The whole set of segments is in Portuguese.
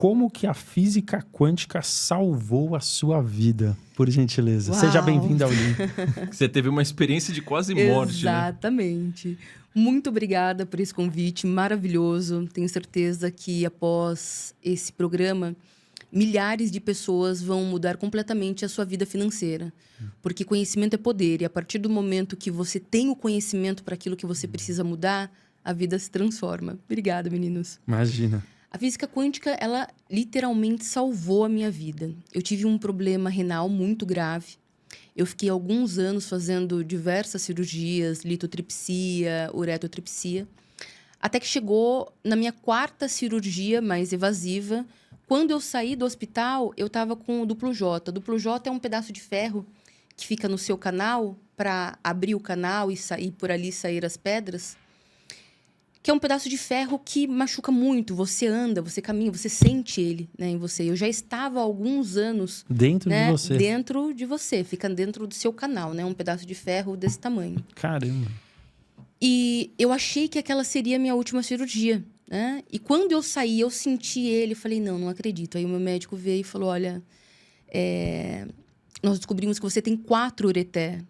como que a física quântica salvou a sua vida? Por gentileza. Uau. Seja bem-vindo ao Link. Você teve uma experiência de quase morte, né? Exatamente. Muito obrigada por esse convite maravilhoso. Tenho certeza que após esse programa, milhares de pessoas vão mudar completamente a sua vida financeira. Porque conhecimento é poder. E a partir do momento que você tem o conhecimento para aquilo que você precisa mudar, a vida se transforma. Obrigada, meninos. Imagina. A física quântica, ela literalmente salvou a minha vida. Eu tive um problema renal muito grave. Eu fiquei alguns anos fazendo diversas cirurgias, litotripsia, uretotripsia, até que chegou na minha 4ª cirurgia mais evasiva. Quando eu saí do hospital, eu estava com o duplo J. O duplo J é um pedaço de ferro que fica no seu canal para abrir o canal e sair por ali sair as pedras, que é um pedaço de ferro que machuca muito. Você anda, você caminha, você sente ele, né, em você. Eu já estava há alguns anos... Dentro de você. Dentro de você. Fica dentro do seu canal, né? Um pedaço de ferro desse tamanho. Caramba. E eu achei que aquela seria a minha última cirurgia, né? E quando eu saí, eu senti ele. Falei, não acredito. Aí o meu médico veio e falou, olha... nós descobrimos que você tem 4 ureter.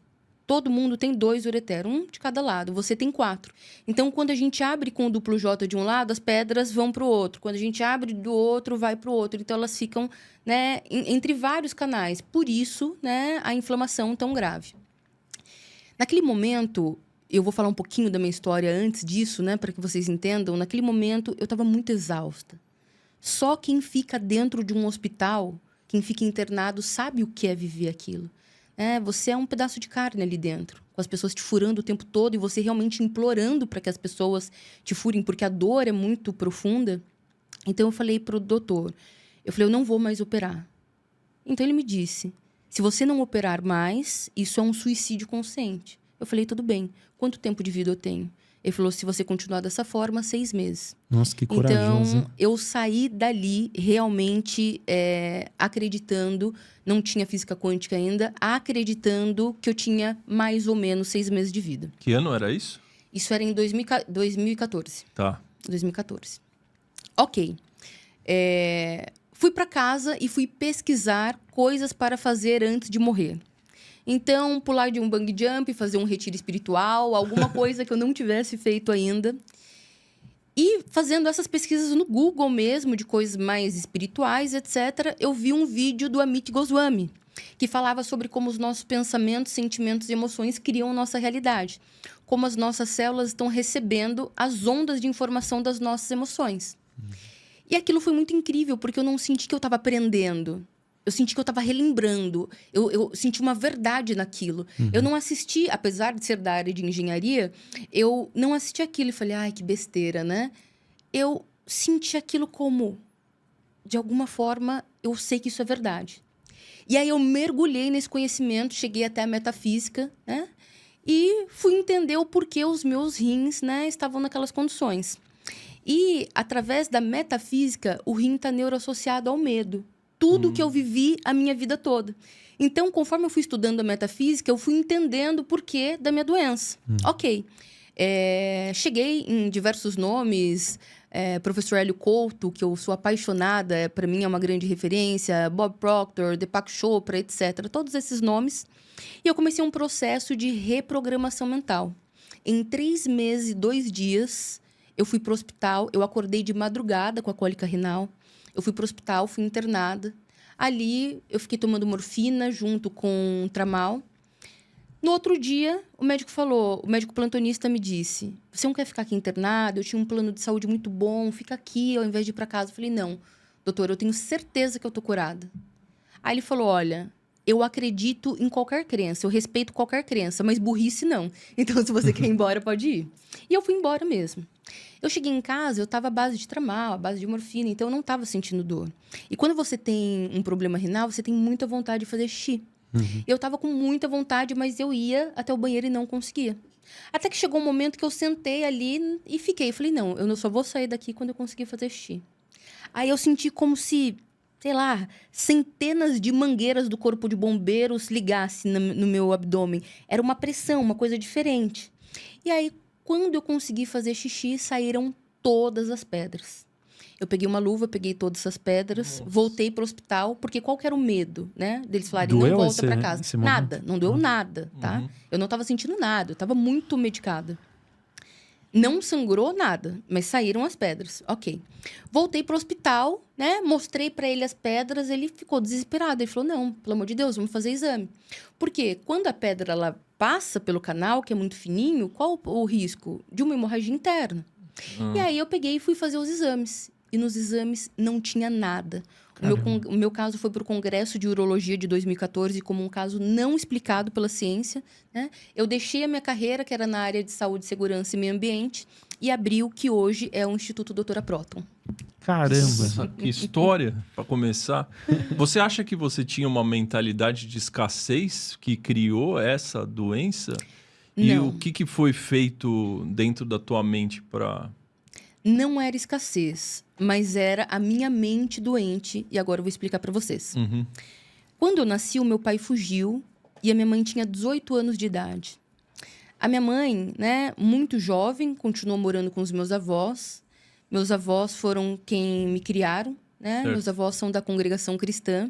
Todo mundo tem 2 ureter, um de cada lado. Você tem 4. Então, quando a gente abre com o duplo J de um lado, as pedras vão para o outro. Quando a gente abre do outro, vai para o outro. Então, elas ficam, né, entre vários canais. Por isso, né, a inflamação tão grave. Naquele momento, eu vou falar um pouquinho da minha história antes disso, né, para que vocês entendam. Naquele momento, eu estava muito exausta. Só quem fica dentro de um hospital, quem fica internado, sabe o que é viver aquilo. Você é um pedaço de carne ali dentro, com as pessoas te furando o tempo todo e você realmente implorando para que as pessoas te furem, porque a dor é muito profunda. Então, eu falei para o doutor, eu não vou mais operar. Então, ele me disse, se você não operar mais, isso é um suicídio consciente. Eu falei, tudo bem, quanto tempo de vida eu tenho? Ele falou, se você continuar dessa forma, 6 meses. Nossa, que corajoso. Então, eu saí dali realmente acreditando, não tinha física quântica ainda, acreditando que eu tinha mais ou menos 6 meses de vida. Que ano era isso? Isso era em 2014. Tá. 2014. Ok. Fui para casa e fui pesquisar coisas para fazer antes de morrer. Então, pular de um bungee jump, fazer um retiro espiritual, alguma coisa que eu não tivesse feito ainda. E fazendo essas pesquisas no Google mesmo, de coisas mais espirituais, etc., eu vi um vídeo do Amit Goswami, que falava sobre como os nossos pensamentos, sentimentos e emoções criam nossa realidade. Como as nossas células estão recebendo as ondas de informação das nossas emoções. E aquilo foi muito incrível, porque eu não senti que eu estava aprendendo. Eu senti que eu estava relembrando. Eu senti uma verdade naquilo. Eu não assisti, apesar de ser da área de engenharia, eu não assisti aquilo e falei, ai, que besteira, né? Eu senti aquilo como, de alguma forma, eu sei que isso é verdade. E aí eu mergulhei nesse conhecimento, cheguei até a metafísica, né? E fui entender o porquê os meus rins, né, estavam naquelas condições. E, através da metafísica, o rim está neuroassociado ao medo. Tudo que eu vivi a minha vida toda. Então, conforme eu fui estudando a metafísica, eu fui entendendo o porquê da minha doença. Ok. Cheguei em diversos nomes. Professor Hélio Couto, que eu sou apaixonada, para mim é uma grande referência. Bob Proctor, Deepak Chopra, etc. Todos esses nomes. E eu comecei um processo de reprogramação mental. Em 3 meses e 2 dias, eu fui para o hospital. Eu acordei de madrugada com a cólica renal. Eu fui para o hospital, fui internada. Ali, eu fiquei tomando morfina junto com tramal. No outro dia, o médico plantonista me disse, você não quer ficar aqui internado? Eu tinha um plano de saúde muito bom, fica aqui ao invés de ir para casa. Eu falei, não, doutor, eu tenho certeza que eu tô curada. Aí ele falou, olha, eu acredito em qualquer crença, eu respeito qualquer crença, mas burrice não. Então, se você quer ir embora, pode ir. E eu fui embora mesmo. Eu cheguei em casa, eu estava à base de tramal, à base de morfina, então eu não estava sentindo dor. E quando você tem um problema renal, você tem muita vontade de fazer xixi. Eu estava com muita vontade, mas eu ia até o banheiro e não conseguia. Até que chegou um momento que eu sentei ali e fiquei. Falei, não, eu só vou sair daqui quando eu conseguir fazer xixi. Aí eu senti como se, sei lá, centenas de mangueiras do corpo de bombeiros ligassem no meu abdômen. Era uma pressão, uma coisa diferente. E aí, quando eu consegui fazer xixi, saíram todas as pedras. Eu peguei uma luva, peguei todas essas pedras, voltei para o hospital, porque qual que era o medo, né? Deles falarem, não volta para casa. Nada, não doeu nada, tá? Eu não estava sentindo nada, eu estava muito medicada. Não sangrou nada, mas saíram as pedras. Ok. Voltei para o hospital, né? Mostrei para ele as pedras, ele ficou desesperado. Ele falou, não, pelo amor de Deus, vamos fazer exame. Porque quando a pedra ela passa pelo canal, que é muito fininho, qual o risco? De uma hemorragia interna. E aí eu peguei e fui fazer os exames. E nos exames não tinha nada. O meu caso foi para o Congresso de Urologia de 2014 como um caso não explicado pela ciência, né? Eu deixei a minha carreira, que era na área de saúde, segurança e meio ambiente, e abri o que hoje é o Instituto Doutora Próton. Caramba! Que história, para começar. Você acha que você tinha uma mentalidade de escassez que criou essa doença? Não. E o que foi feito dentro da tua mente para... Não era escassez, mas era a minha mente doente. E agora eu vou explicar para vocês. Quando eu nasci, o meu pai fugiu e a minha mãe tinha 18 anos de idade. A minha mãe, né, muito jovem, continuou morando com os meus avós. Meus avós foram quem me criaram, né? Meus avós são da congregação cristã.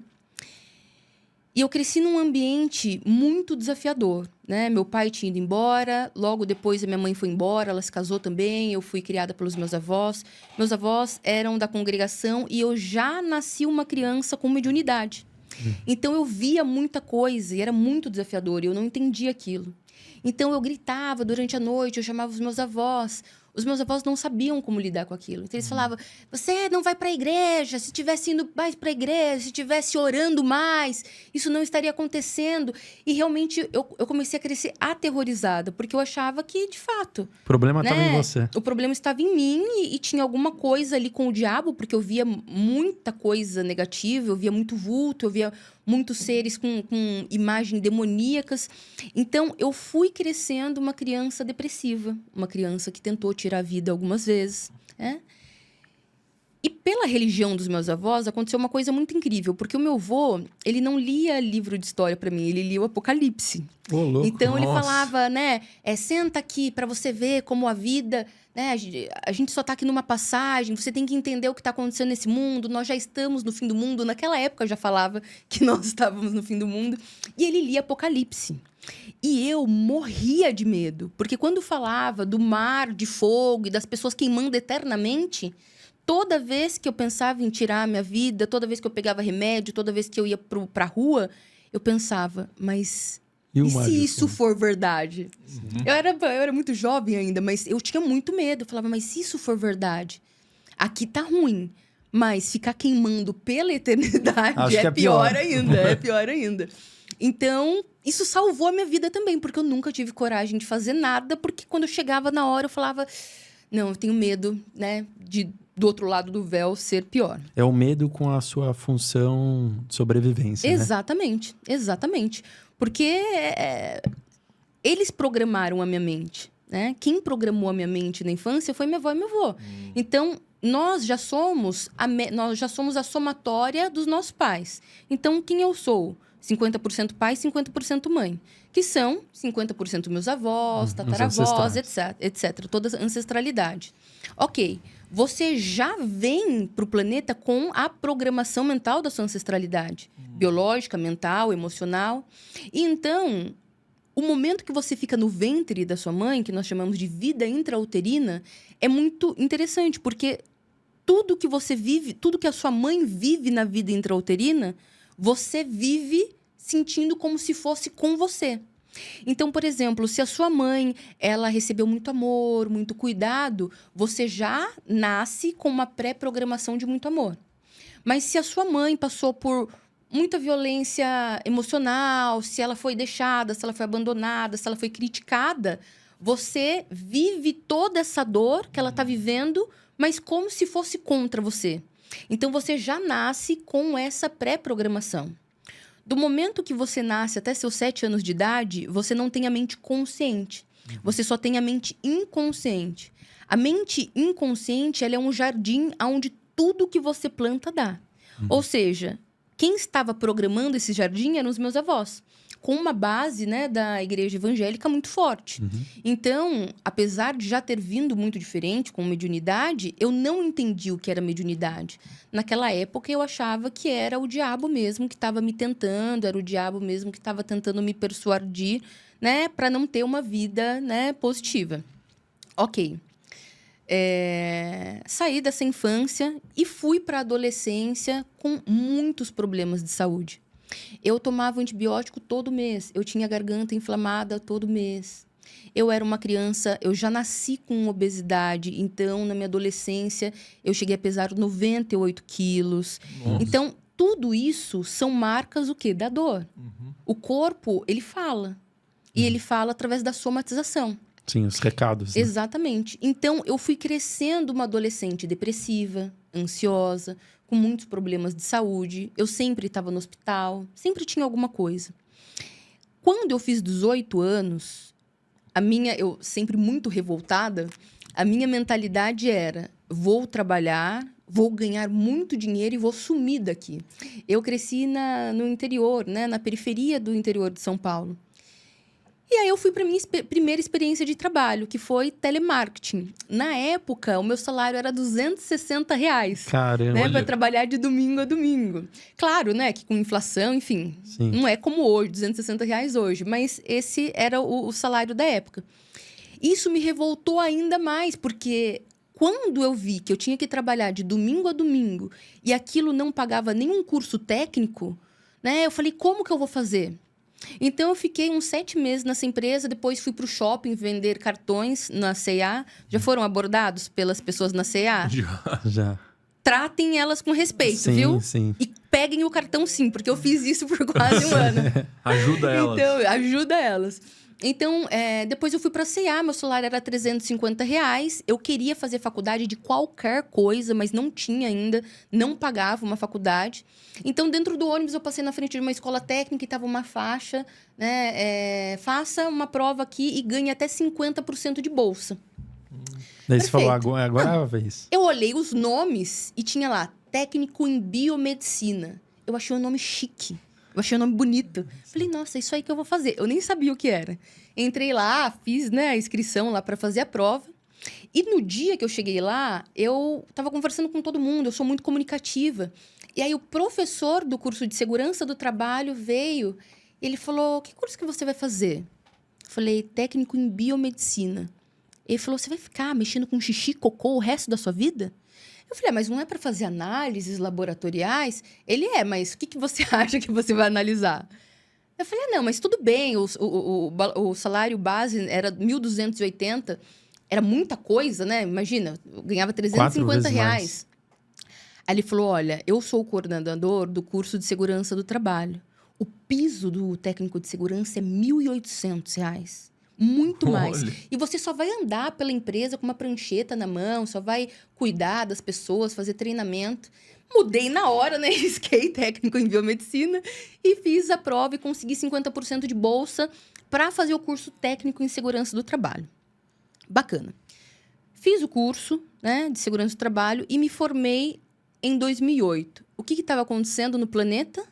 E eu cresci num ambiente muito desafiador, né? Meu pai tinha ido embora, logo depois a minha mãe foi embora, ela se casou também, eu fui criada pelos meus avós. Meus avós eram da congregação e eu já nasci uma criança com mediunidade. Então eu via muita coisa e era muito desafiador e eu não entendia aquilo. Então eu gritava durante a noite, eu chamava os meus avós. Os meus avós não sabiam como lidar com aquilo. Então eles falavam, você não vai para a igreja, se tivesse indo mais para a igreja, se tivesse orando mais, isso não estaria acontecendo. E realmente eu comecei a crescer aterrorizada, porque eu achava que, de fato... O problema estava em você. O problema estava em mim e tinha alguma coisa ali com o diabo, porque eu via muita coisa negativa, eu via muito vulto, eu via muitos seres com imagens demoníacas. Então, eu fui crescendo uma criança depressiva, uma criança que tentou tirar a vida algumas vezes, né? E pela religião dos meus avós, aconteceu uma coisa muito incrível, porque o meu avô, ele não lia livro de história para mim, ele lia o Apocalipse. Ô, louco. Então, ele falava, né, senta aqui para você ver como a vida... Né? A gente só está aqui numa passagem, você tem que entender o que está acontecendo nesse mundo, nós já estamos no fim do mundo. Naquela época eu já falava que nós estávamos no fim do mundo. E ele lia Apocalipse. E eu morria de medo, porque quando falava do mar de fogo e das pessoas queimando eternamente, toda vez que eu pensava em tirar a minha vida, toda vez que eu pegava remédio, toda vez que eu ia para a rua, eu pensava, mas... E se isso for verdade? Eu era muito jovem ainda, mas eu tinha muito medo. Eu falava, mas se isso for verdade? Aqui tá ruim, mas ficar queimando pela eternidade é pior ainda. É pior ainda. Então, isso salvou a minha vida também, porque eu nunca tive coragem de fazer nada, porque quando eu chegava na hora, eu falava, não, eu tenho medo, né, do outro lado do véu ser pior. É o medo com a sua função de sobrevivência, Exatamente, né? Exatamente. Porque eles programaram a minha mente, né? Quem programou a minha mente na infância foi minha avó e meu avô. Então, nós já somos a somatória dos nossos pais. Então, quem eu sou? 50% pai, 50% mãe. Que são 50% meus avós, tataravós, etc. Toda a ancestralidade. Ok, você já vem para o planeta com a programação mental da sua ancestralidade. Biológica, mental, emocional. E então, o momento que você fica no ventre da sua mãe, que nós chamamos de vida intrauterina, é muito interessante, porque tudo que você vive, tudo que a sua mãe vive na vida intrauterina, você vive sentindo como se fosse com você. Então, por exemplo, se a sua mãe ela recebeu muito amor, muito cuidado, você já nasce com uma pré-programação de muito amor. Mas se a sua mãe passou por muita violência emocional, se ela foi deixada, se ela foi abandonada, se ela foi criticada, você vive toda essa dor que ela está vivendo, mas como se fosse contra você. Então, você já nasce com essa pré-programação. Do momento que você nasce até seus 7 anos de idade, você não tem a mente consciente. Você só tem a mente inconsciente. A mente inconsciente, ela é um jardim onde tudo que você planta dá. Ou seja, quem estava programando esse jardim eram os meus avós, com uma base, né, da igreja evangélica muito forte. Então, apesar de já ter vindo muito diferente com mediunidade, eu não entendi o que era mediunidade. Naquela época, eu achava que era o diabo mesmo que estava me tentando, era o diabo mesmo que estava tentando me persuadir, né, para não ter uma vida, né, positiva. Ok. Saí dessa infância e fui para a adolescência com muitos problemas de saúde. Eu tomava antibiótico todo mês. Eu tinha garganta inflamada todo mês. Eu era uma criança, eu já nasci com obesidade. Então, na minha adolescência, eu cheguei a pesar 98 quilos. Nossa. Então, tudo isso são marcas o quê? Da dor. O corpo, ele fala. E ele fala através da somatização. Sim, os recados. Né? Exatamente. Então, eu fui crescendo uma adolescente depressiva, ansiosa, com muitos problemas de saúde. Eu sempre estava no hospital, sempre tinha alguma coisa. Quando eu fiz 18 anos, eu sempre muito revoltada, a minha mentalidade era: vou trabalhar, vou ganhar muito dinheiro e vou sumir daqui. Eu cresci no interior, né, na periferia do interior de São Paulo. E aí eu fui para minha primeira experiência de trabalho, que foi telemarketing. Na época, o meu salário era R$260. Caramba. Né, para trabalhar de domingo a domingo. Claro, né, que com inflação, enfim, Sim. não é como hoje, R$260 hoje, mas esse era o salário da época. Isso me revoltou ainda mais, porque quando eu vi que eu tinha que trabalhar de domingo a domingo e aquilo não pagava nenhum curso técnico, né, eu falei, como que eu vou fazer? Então, eu fiquei uns 7 meses nessa empresa, depois fui para o shopping vender cartões na C&A. Já foram abordados pelas pessoas na C&A? Já. Tratem elas com respeito, Sim, viu? Sim. E peguem o cartão sim, porque eu fiz isso por quase um ano. Ajuda elas. Então, ajuda elas. Então, depois eu fui para a C&A, meu salário era R$350. Eu queria fazer faculdade de qualquer coisa, mas não tinha ainda, não pagava uma faculdade. Então, dentro do ônibus, eu passei na frente de uma escola técnica e estava uma faixa, né? Faça uma prova aqui e ganhe até 50% de bolsa. Daí você falou, Perfeito. agora é a vez. Eu olhei os nomes e tinha lá, técnico em biomedicina. Eu achei o nome chique. Eu achei o nome bonito. Falei, nossa, isso aí que eu vou fazer. Eu nem sabia o que era. Entrei lá, fiz, né, a inscrição lá para fazer a prova. E no dia que eu cheguei lá, eu estava conversando com todo mundo. Eu sou muito comunicativa. E aí o professor do curso de segurança do trabalho veio. E ele falou, que curso que você vai fazer? Eu falei, técnico em biomedicina. Ele falou, você vai ficar mexendo com xixi, cocô o resto da sua vida? Eu falei, mas não é para fazer análises laboratoriais? Ele mas o que você acha que você vai analisar? Eu falei, não, mas tudo bem, o salário base era 1.280, era muita coisa, né? Imagina, eu ganhava R$350. Aí ele falou, olha, eu sou o coordenador do curso de segurança do trabalho. O piso do técnico de segurança é R$1.800. Muito mais. Olha. E você só vai andar pela empresa com uma prancheta na mão, só vai cuidar das pessoas, fazer treinamento. Mudei na hora, né? Risquei técnico em biomedicina e fiz a prova e consegui 50% de bolsa para fazer o curso técnico em segurança do trabalho. Bacana. Fiz o curso, né, de segurança do trabalho e me formei em 2008. O que estava acontecendo no planeta?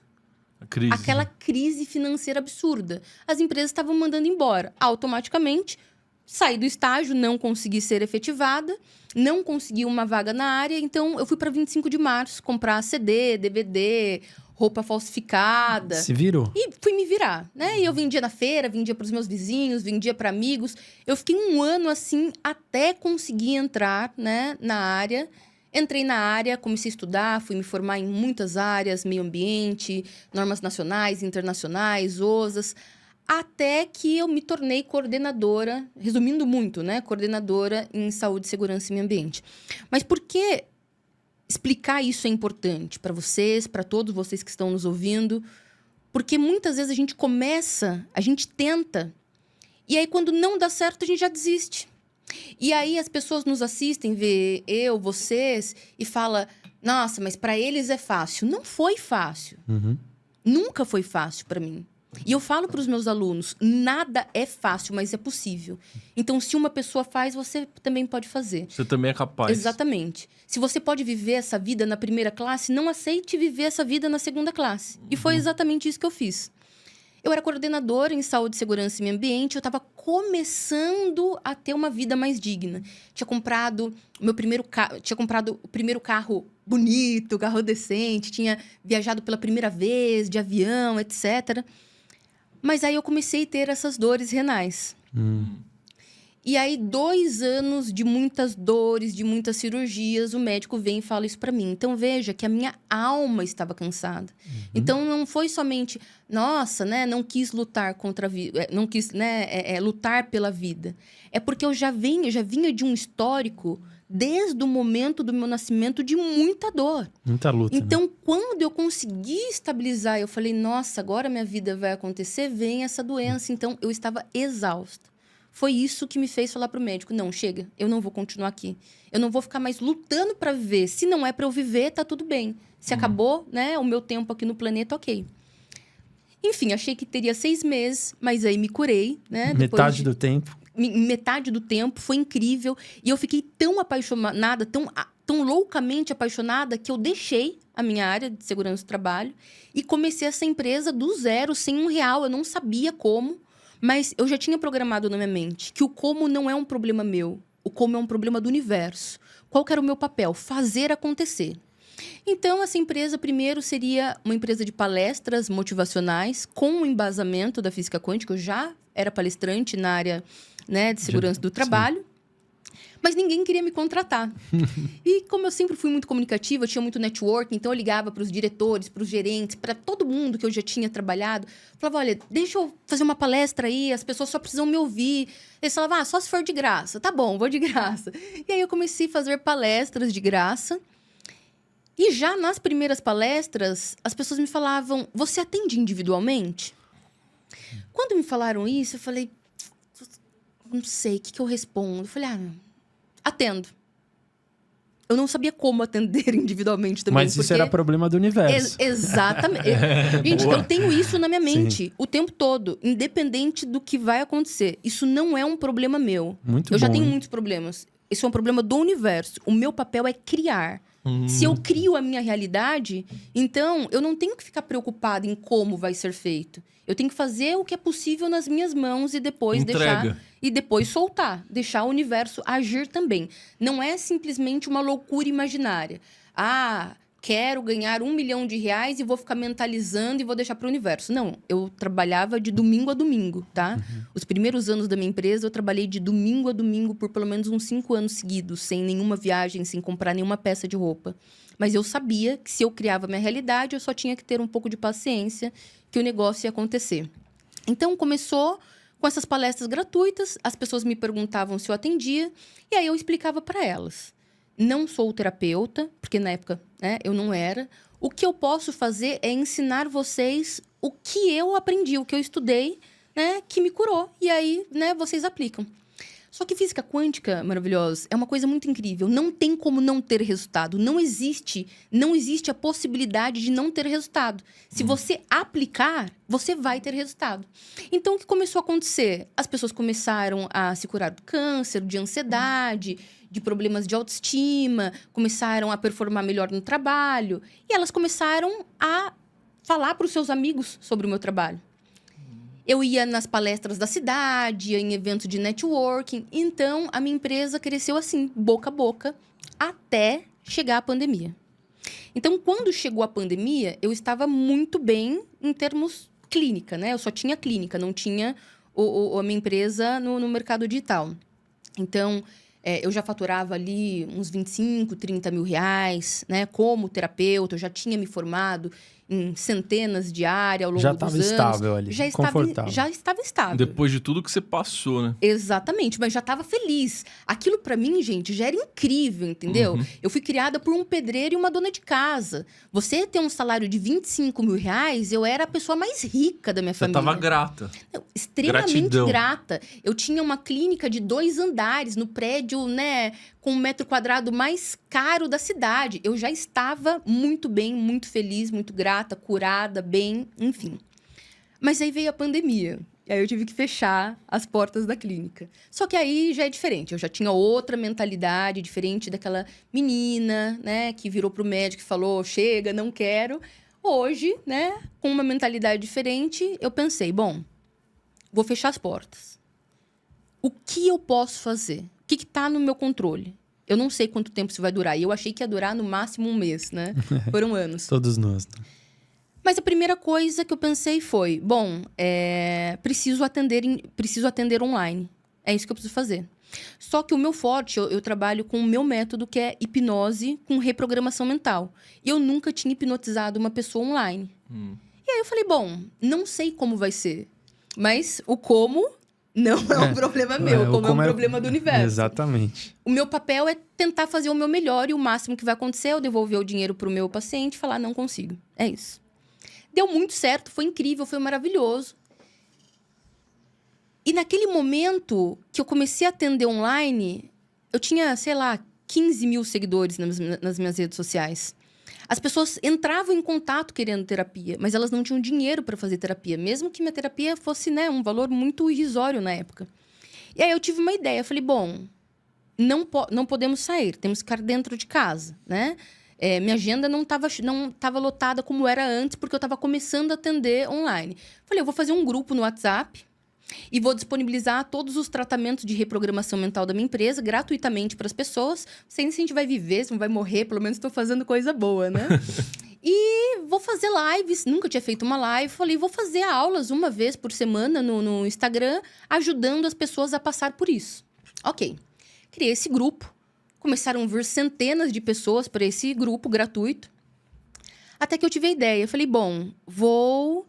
Crise. Aquela crise financeira absurda. As empresas estavam mandando embora. Automaticamente, saí do estágio, não consegui ser efetivada, não consegui uma vaga na área, então eu fui para 25 de março comprar CD, DVD, roupa falsificada. Se virou? E fui me virar, né? E eu vendia na feira, vendia para os meus vizinhos, vendia para amigos. Eu fiquei um ano assim até conseguir entrar, né, na área. Entrei na área, comecei a estudar, fui me formar em muitas áreas, meio ambiente, normas nacionais, internacionais, OSAs, até que eu me tornei coordenadora, resumindo muito, né? Coordenadora em saúde, segurança e meio ambiente. Mas por que explicar isso é importante para vocês, para todos vocês que estão nos ouvindo? Porque muitas vezes a gente começa, a gente tenta, e aí quando não dá certo, a gente já desiste. E aí as pessoas nos assistem, vê eu, vocês, e fala, nossa, mas para eles é fácil. Não foi fácil. Uhum. Nunca foi fácil para mim. E eu falo para os meus alunos, nada é fácil, mas é possível. Então, se uma pessoa faz, você também pode fazer. Você também é capaz. Exatamente. Se você pode viver essa vida na primeira classe, não aceite viver essa vida na segunda classe. E foi exatamente isso que eu fiz. Eu era coordenadora em saúde, segurança e meio ambiente. Eu estava começando a ter uma vida mais digna. Tinha comprado o primeiro carro bonito, carro decente. Tinha viajado pela primeira vez de avião, etc. Mas aí eu comecei a ter essas dores renais. E aí, 2 anos de muitas dores, de muitas cirurgias, o médico vem e fala isso pra mim. Então, veja que a minha alma estava cansada. Então, não foi somente, nossa, né, não quis lutar contra a vida, não quis, né, lutar pela vida. É porque eu já vinha de um histórico, desde o momento do meu nascimento, de muita dor. Muita luta. Então, quando eu consegui estabilizar, eu falei, nossa, agora minha vida vai acontecer, vem essa doença. Então, eu estava exausta. Foi isso que me fez falar pro médico, não, chega, eu não vou continuar aqui. Eu não vou ficar mais lutando para viver. Se não é para eu viver, tá tudo bem. Se acabou, né, o meu tempo aqui no planeta, ok. Enfim, achei que teria 6 meses, mas aí me curei, né? Metade do tempo. Metade do tempo, foi incrível. E eu fiquei tão apaixonada, tão loucamente apaixonada, que eu deixei a minha área de segurança do trabalho e comecei essa empresa do zero, sem R$1. Eu não sabia como, mas eu já tinha programado na minha mente que o como não é um problema meu, o como é um problema do universo. Qual que era o meu papel? Fazer acontecer. Então, essa empresa, primeiro, seria uma empresa de palestras motivacionais com o embasamento da física quântica. Eu já era palestrante na área, né, de segurança do trabalho, mas ninguém queria me contratar. E como eu sempre fui muito comunicativa, eu tinha muito networking, então eu ligava para os diretores, para os gerentes, para todo mundo que eu já tinha trabalhado. Falava, olha, deixa eu fazer uma palestra aí, as pessoas só precisam me ouvir. Eles falavam, só se for de graça. Tá bom, vou de graça. E aí eu comecei a fazer palestras de graça. E já nas primeiras palestras, as pessoas me falavam, você atende individualmente? Quando me falaram isso, eu falei, não sei, o que eu respondo? Eu falei, atendo. Eu não sabia como atender individualmente também. Mas isso era problema do universo. Exatamente. Gente, eu tenho isso na minha mente o tempo todo, independente do que vai acontecer. Isso não é um problema meu. Muito eu já bom, tenho hein? muitos problemas. Isso é um problema do universo. O meu papel é criar. Se eu crio a minha realidade, então eu não tenho que ficar preocupada em como vai ser feito. Eu tenho que fazer o que é possível nas minhas mãos e depois deixar e depois soltar, deixar o universo agir também. Não é simplesmente uma loucura imaginária. Quero ganhar R$1 milhão e vou ficar mentalizando e vou deixar para o universo. Não, eu trabalhava de domingo a domingo, tá? Os primeiros anos da minha empresa, eu trabalhei de domingo a domingo por pelo menos uns 5 anos seguidos, sem nenhuma viagem, sem comprar nenhuma peça de roupa. Mas eu sabia que se eu criava minha realidade, eu só tinha que ter um pouco de paciência que o negócio ia acontecer. Então, começou com essas palestras gratuitas, as pessoas me perguntavam se eu atendia, e aí eu explicava para elas. Não sou terapeuta, porque na época, né, eu não era. O que eu posso fazer é ensinar vocês o que eu aprendi, o que eu estudei, né, que me curou. E aí, né, vocês aplicam. Só que física quântica, maravilhosa, é uma coisa muito incrível. Não tem como não ter resultado. Não existe a possibilidade de não ter resultado. Se você aplicar, você vai ter resultado. Então, o que começou a acontecer? As pessoas começaram a se curar do câncer, de ansiedade, de problemas de autoestima, começaram a performar melhor no trabalho. E elas começaram a falar para os seus amigos sobre o meu trabalho. Eu ia nas palestras da cidade, ia em eventos de networking. Então, a minha empresa cresceu assim, boca a boca, até chegar a pandemia. Então, quando chegou a pandemia, eu estava muito bem em termos clínica, né? Eu só tinha clínica, não tinha a minha empresa no mercado digital. Então, eu já faturava ali uns 25, 30 mil reais, né? Como terapeuta, eu já tinha me formado em centenas de áreas ao longo dos anos. Já estava estável ali, confortável. Já estava estável. Depois de tudo que você passou, né? Exatamente, mas já estava feliz. Aquilo para mim, gente, já era incrível, entendeu? Eu fui criada por um pedreiro e uma dona de casa. Você ter um salário de 25 mil reais, eu era a pessoa mais rica da minha família. Você estava grata. Extremamente grata. Eu tinha uma clínica de 2 andares no prédio, né, com 1 metro quadrado mais caro da cidade. Eu já estava muito bem, muito feliz, muito grata, curada, bem, enfim. Mas aí veio a pandemia. E aí eu tive que fechar as portas da clínica. Só que aí já é diferente. Eu já tinha outra mentalidade, diferente daquela menina, né? Que virou pro médico e falou, chega, não quero. Hoje, né? Com uma mentalidade diferente, eu pensei, bom, vou fechar as portas. O que eu posso fazer? O que está no meu controle? Eu não sei quanto tempo isso vai durar. E eu achei que ia durar no máximo 1 mês, né? Foram anos. Todos nós. Né? Mas a primeira coisa que eu pensei foi... Bom, preciso atender online. É isso que eu preciso fazer. Só que o meu forte, eu trabalho com o meu método, que é hipnose com reprogramação mental. E eu nunca tinha hipnotizado uma pessoa online. E aí eu falei, bom, não sei como vai ser. Mas o como não é um problema meu, como é um problema do universo. Exatamente. O meu papel é tentar fazer o meu melhor e o máximo que vai acontecer é eu devolver o dinheiro pro meu paciente e falar, não consigo. É isso. Deu muito certo, foi incrível, foi maravilhoso. E naquele momento que eu comecei a atender online, eu tinha, sei lá, 15 mil seguidores nas minhas redes sociais. As pessoas entravam em contato querendo terapia, mas elas não tinham dinheiro para fazer terapia, mesmo que minha terapia fosse, né, um valor muito irrisório na época. E aí eu tive uma ideia, eu falei, bom, não podemos sair, temos que ficar dentro de casa, né? Minha agenda não tava lotada como era antes, porque eu estava começando a atender online. Falei, eu vou fazer um grupo no WhatsApp e vou disponibilizar todos os tratamentos de reprogramação mental da minha empresa gratuitamente para as pessoas. Sem se a gente vai viver, se não vai morrer, pelo menos estou fazendo coisa boa, né? E vou fazer lives, nunca tinha feito uma live. Falei, vou fazer aulas uma vez por semana no Instagram, ajudando as pessoas a passar por isso. Ok, criei esse grupo. Começaram a vir centenas de pessoas para esse grupo gratuito. Até que eu tive a ideia. Eu falei, bom, vou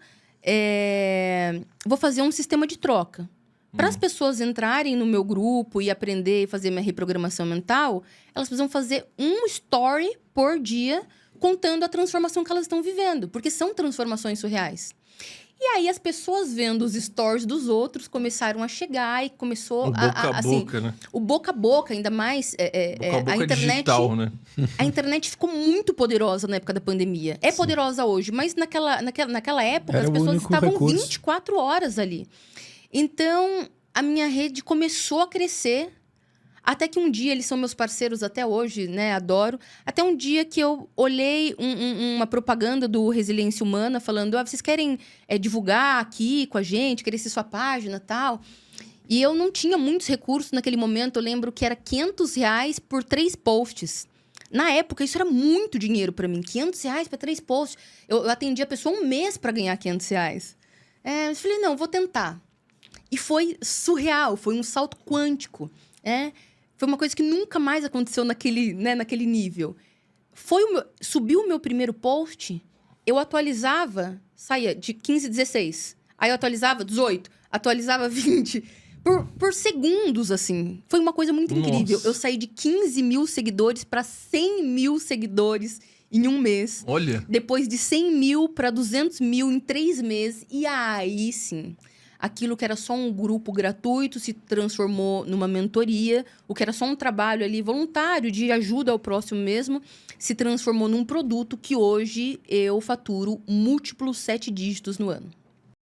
fazer um sistema de troca. Para as pessoas entrarem no meu grupo e aprender e fazer minha reprogramação mental, elas precisam fazer um story por dia contando a transformação que elas estão vivendo. Porque são transformações surreais. E aí, as pessoas vendo os stories dos outros começaram a chegar e começou o boca a boca, assim, né? O boca a boca, ainda mais... boca a boca a internet, digital, né? A internet ficou muito poderosa na época da pandemia. É poderosa hoje, mas naquela época Era as pessoas estavam recurso. 24 horas ali. Então, a minha rede começou a crescer. Até que um dia, eles são meus parceiros até hoje, né? Adoro. Até um dia que eu olhei uma propaganda do Resiliência Humana falando, vocês querem divulgar aqui com a gente, crescer sua página e tal? E eu não tinha muitos recursos naquele momento. Eu lembro que era R$500 por 3 posts. Na época, isso era muito dinheiro para mim. R$500 para 3 posts. Eu atendi a pessoa 1 mês para ganhar R$500. Eu falei, não, vou tentar. E foi surreal, foi um salto quântico. Foi uma coisa que nunca mais aconteceu naquele nível. Subiu o meu primeiro post, eu atualizava, saía de 15, 16. Aí eu atualizava 18, atualizava 20. Por segundos, assim. Foi uma coisa muito incrível. Nossa. Eu saí de 15 mil seguidores para 100 mil seguidores em 1 mês. Olha. Depois de 100 mil para 200 mil em 3 meses. E aí, sim... Aquilo que era só um grupo gratuito se transformou numa mentoria. O que era só um trabalho ali voluntário de ajuda ao próximo mesmo se transformou num produto que hoje eu faturo múltiplos 7 dígitos no ano.